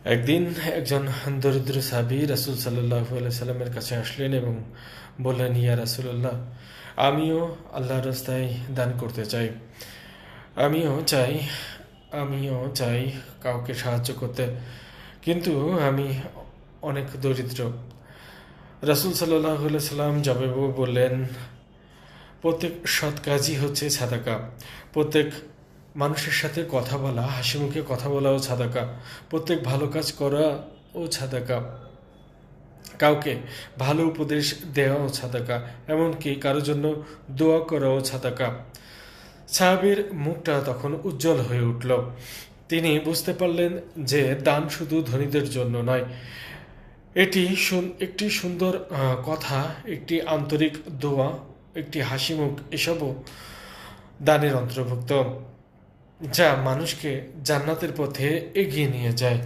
একদিন একজন দরিদ্র সাহাবী রাসূল সাল্লাল্লাহু আলাইহি সাল্লামের কাছে আসলেন এবং বললেন, ইয়া রাসূলুল্লাহ, আমিও আল্লাহর রাস্তায় দান করতে চাই। আমিও চাই আমিও চাই কাউকে সাহায্য করতে, কিন্তু আমি অনেক দরিদ্র। রাসূল সাল্লাল্লাহু আলাইহি সাল্লাম জবাবে বললেন, প্রত্যেক সৎ কাজই হচ্ছে সাদাকা। প্রত্যেক মানুষের সাথে কথা বলা, হাসি মুখে কথা বলাও সাদাকা। প্রত্যেক ভালো কাজ করা ও সাদাকা। কাউকে ভালো উপদেশ দেওয়াও সাদাকা। এমনকি কারোর জন্য দোয়া করাও সাদাকা। সাহাবীর মুখটা তখন উজ্জ্বল হয়ে উঠল। তিনি বুঝতে পারলেন যে দান শুধু ধনীদের জন্য নয়, এটি একটি সুন্দর কথা, একটি আন্তরিক দোয়া, একটি হাসিমুখ, এসবও দানের অন্তর্ভুক্ত, যা মানুষকে জান্নাতের পথে এগিয়ে নিয়ে যায়।